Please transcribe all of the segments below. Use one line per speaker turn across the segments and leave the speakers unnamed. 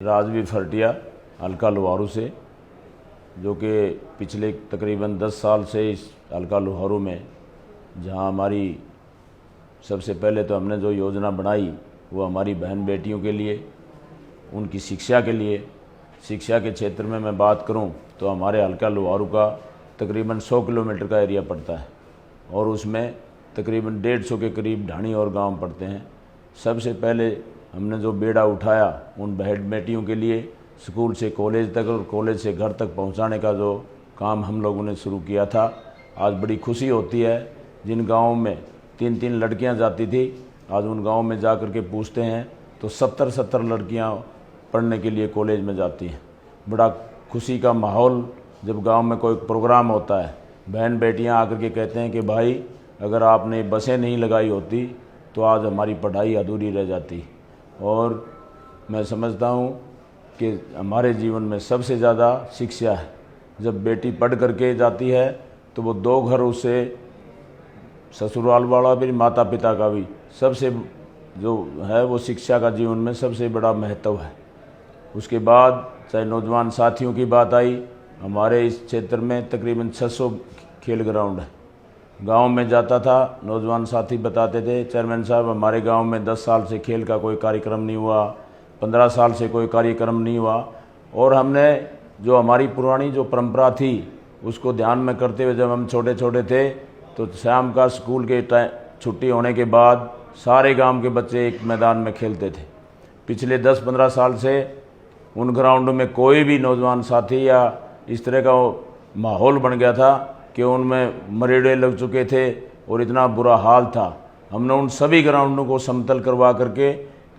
राजवीर फरटिया हल्का लोहारू से, जो कि पिछले तकरीबन 10 साल से इस हल्का लोहारू में, जहां हमारी सबसे पहले तो हमने जो योजना बनाई वो हमारी बहन बेटियों के लिए, उनकी शिक्षा के लिए। शिक्षा के क्षेत्र में मैं बात करूं तो हमारे हल्का लोहारू का तकरीबन 100 किलोमीटर का एरिया पड़ता है और उसमें तकरीबन 150 के करीब ढाणी और गांव पड़ते हैं। सबसे पहले हमने जो बेड़ा उठाया उन बहन बेटियों के लिए स्कूल से कॉलेज तक और कॉलेज से घर तक पहुंचाने का जो काम हम लोगों ने शुरू किया था, आज बड़ी खुशी होती है। जिन गाँवों में 3-3 लड़कियां जाती थी, आज उन गाँव में जा कर के पूछते हैं तो 70-70 लड़कियां पढ़ने के लिए कॉलेज में जाती हैं। बड़ा खुशी का माहौल जब गांव में कोई प्रोग्राम होता है, बहन बेटियां आकर के कहते हैं कि भाई अगर आपने बसें नहीं लगाई होती तो आज हमारी पढ़ाई अधूरी रह जाती। और मैं समझता हूं कि हमारे जीवन में सबसे ज़्यादा शिक्षा है। जब बेटी पढ़ करके जाती है तो वो 2 घर उससे, ससुराल वाला भी, माता पिता का भी, सबसे जो है वो शिक्षा का जीवन में सबसे बड़ा महत्व है। उसके बाद चाहे नौजवान साथियों की बात आई, हमारे इस क्षेत्र में तकरीबन 600 खेल ग्राउंड है। गांव में जाता था, नौजवान साथी बताते थे, चेयरमैन साहब हमारे गांव में 10 साल से खेल का कोई कार्यक्रम नहीं हुआ, 15 साल से कोई कार्यक्रम नहीं हुआ। और हमने जो हमारी पुरानी जो परंपरा थी उसको ध्यान में करते हुए जब हम छोटे छोटे थे तो शाम का स्कूल के छुट्टी होने के बाद सारे गांव के बच्चे एक मैदान में खेलते थे। पिछले 10-15 साल से उन ग्राउंड में कोई भी नौजवान साथी या इस तरह का माहौल बन गया था कि उनमें मरेड़े लग चुके थे और इतना बुरा हाल था। हमने उन सभी ग्राउंडों को समतल करवा करके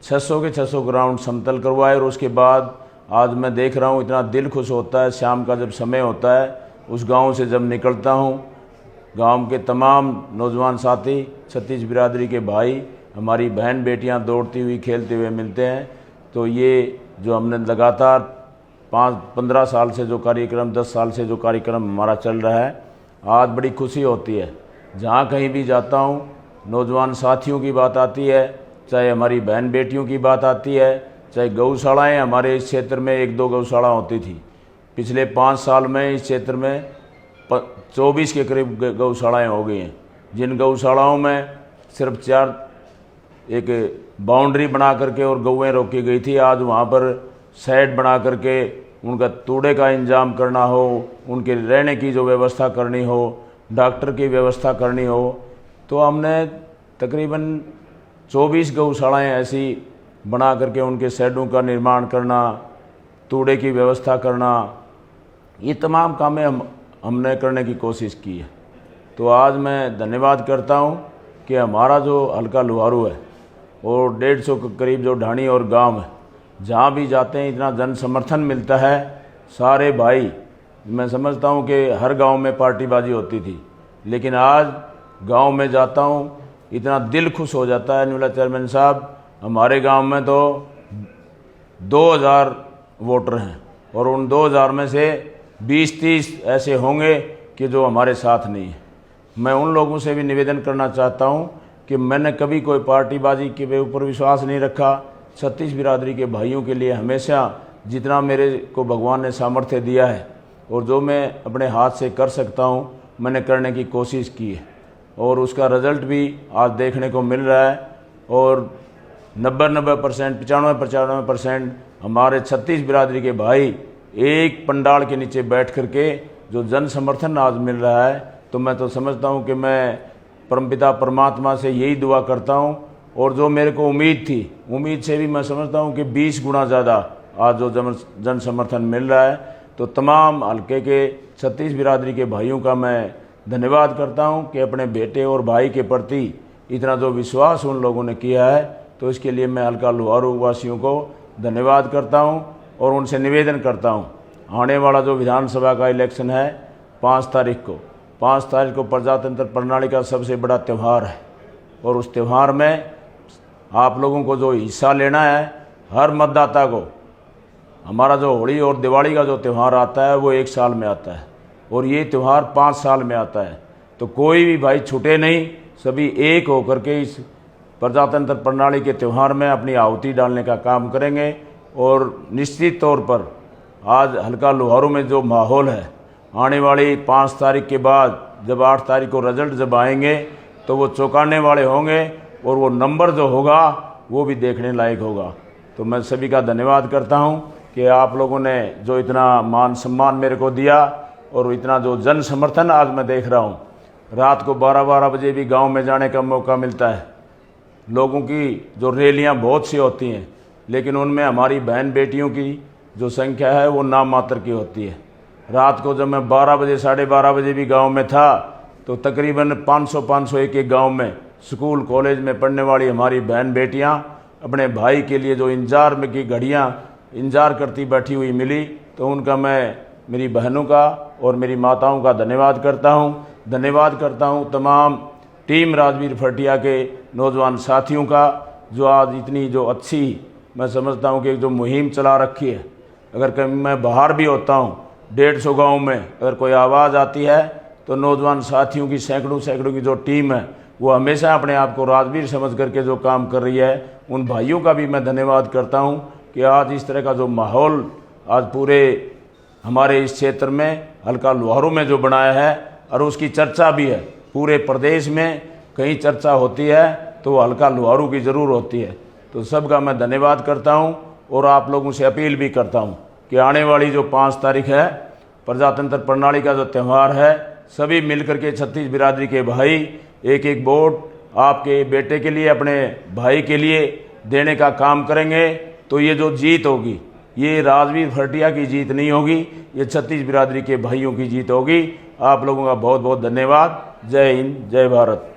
600 के 600 ग्राउंड समतल करवाए। और उसके बाद आज मैं देख रहा हूँ इतना दिल खुश होता है, शाम का जब समय होता है उस गांव से जब निकलता हूँ, गांव के तमाम नौजवान साथी, छत्तीस बिरादरी के भाई, हमारी बहन बेटियाँ दौड़ती हुई खेलते हुए मिलते हैं। तो ये जो हमने लगातार 5-15 साल से जो कार्यक्रम, 10 साल से जो कार्यक्रम हमारा चल रहा है, आज बड़ी खुशी होती है। जहाँ कहीं भी जाता हूँ नौजवान साथियों की बात आती है, चाहे हमारी बहन बेटियों की बात आती है, चाहे गौशालाएँ, हमारे इस क्षेत्र में 1-2 गौशाला होती थी। पिछले 5 साल में इस क्षेत्र में 24 के करीब गौशालाएँ हो गई हैं, जिन गौशालाओं में सिर्फ 4 एक बाउंड्री बना करके और गौएँ रोकी गई थी। आज वहाँ पर शेड बना करके उनका तूड़े का इंतजाम करना हो, उनके रहने की जो व्यवस्था करनी हो, डॉक्टर की व्यवस्था करनी हो, तो हमने तकरीबन 24 गौशालाएँ ऐसी बना करके उनके शेडों का निर्माण करना, तूड़े की व्यवस्था करना, ये तमाम कामें हमने करने की कोशिश की है। तो आज मैं धन्यवाद करता हूँ कि हमारा जो हल्का लोहारू है और 150 के करीब जो ढाणी और गांव है, जहाँ भी जाते हैं इतना जन समर्थन मिलता है। सारे भाई, मैं समझता हूँ कि हर गांव में पार्टीबाजी होती थी, लेकिन आज गांव में जाता हूँ इतना दिल खुश हो जाता है। न्यूला चेयरमैन साहब, हमारे गांव में तो 2000 वोटर हैं और उन 2000 में से 20-30 ऐसे होंगे कि जो हमारे साथ नहीं है। मैं उन लोगों से भी निवेदन करना चाहता हूँ कि मैंने कभी कोई पार्टीबाजी के ऊपर विश्वास नहीं रखा। छत्तीस बिरादरी के भाइयों के लिए हमेशा जितना मेरे को भगवान ने सामर्थ्य दिया है और जो मैं अपने हाथ से कर सकता हूँ मैंने करने की कोशिश की है और उसका रिजल्ट भी आज देखने को मिल रहा है। और 90% 95% हमारे छत्तीस बिरादरी के भाई एक पंडाल के नीचे बैठ करके जो जन समर्थन आज मिल रहा है, तो मैं तो समझता हूँ कि मैं परमपिता परमात्मा से यही दुआ करता हूँ। और जो मेरे को उम्मीद थी, उम्मीद से भी मैं समझता हूँ कि 20 गुना ज़्यादा आज जो जन समर्थन मिल रहा है। तो तमाम हल्के के छत्तीस बिरादरी के भाइयों का मैं धन्यवाद करता हूँ कि अपने बेटे और भाई के प्रति इतना जो विश्वास उन लोगों ने किया है, तो इसके लिए मैं हल्का लोहारू वासियों को धन्यवाद करता हूँ और उनसे निवेदन करता हूँ, आने वाला जो विधानसभा का इलेक्शन है 5 तारीख को प्रजातंत्र प्रणाली का सबसे बड़ा त्यौहार है और उस त्यौहार में आप लोगों को जो हिस्सा लेना है, हर मतदाता को, हमारा जो होली और दिवाली का जो त्यौहार आता है वो 1 साल में आता है और ये त्यौहार 5 साल में आता है। तो कोई भी भाई छूटे नहीं, सभी एक होकर के इस प्रजातंत्र प्रणाली के त्यौहार में अपनी आहुति डालने का काम करेंगे। और निश्चित तौर पर आज हल्का लोहारू में जो माहौल है, आने वाली 5 तारीख के बाद जब 8 तारीख को रिजल्ट जब आएंगे तो वो चौंकाने वाले होंगे और वो नंबर जो होगा वो भी देखने लायक होगा। तो मैं सभी का धन्यवाद करता हूं कि आप लोगों ने जो इतना मान सम्मान मेरे को दिया और इतना जो जन समर्थन आज मैं देख रहा हूं। रात को 12-12 बजे भी गांव में जाने का मौका मिलता है। लोगों की जो रैलियां बहुत सी होती हैं, लेकिन उनमें हमारी बहन बेटियों की जो संख्या है वो नाम मात्र की होती है। रात को जब मैं 12 बजे 12:30 बजे भी गांव में था तो तकरीबन 500 एक गांव में स्कूल कॉलेज में पढ़ने वाली हमारी बहन बेटियां अपने भाई के लिए जो इंतजार में की घड़ियां इंतजार करती बैठी हुई मिली, तो उनका मैं मेरी बहनों का और मेरी माताओं का धन्यवाद करता हूं। धन्यवाद करता हूं तमाम टीम राजवीर फटिया के नौजवान साथियों का, जो आज इतनी जो अच्छी मैं समझता हूं कि जो मुहिम चला रखी है। अगर कभी मैं बाहर भी होता हूं 150 गाँव में अगर कोई आवाज़ आती है तो नौजवान साथियों की सैकड़ों की जो टीम है वो हमेशा अपने आप को राजवीर समझ करके जो काम कर रही है। उन भाइयों का भी मैं धन्यवाद करता हूं कि आज इस तरह का जो माहौल आज पूरे हमारे इस क्षेत्र में हल्का लोहारू में जो बनाया है और उसकी चर्चा भी है पूरे प्रदेश में, कहीं चर्चा होती है तो वो हल्का लोहारू की ज़रूर होती है। तो सबका मैं धन्यवाद करता हूं और आप लोगों से अपील भी करता हूं कि आने वाली जो 5 तारीख है प्रजातंत्र प्रणाली का जो त्यौहार है, सभी मिलकर के छत्तीस बिरादरी के भाई एक वोट आपके बेटे के लिए, अपने भाई के लिए देने का काम करेंगे। तो ये जो जीत होगी ये राजवीर फटिया की जीत नहीं होगी, ये छत्तीस बिरादरी के भाइयों की जीत होगी। आप लोगों का बहुत बहुत धन्यवाद। जय हिंद, जय भारत।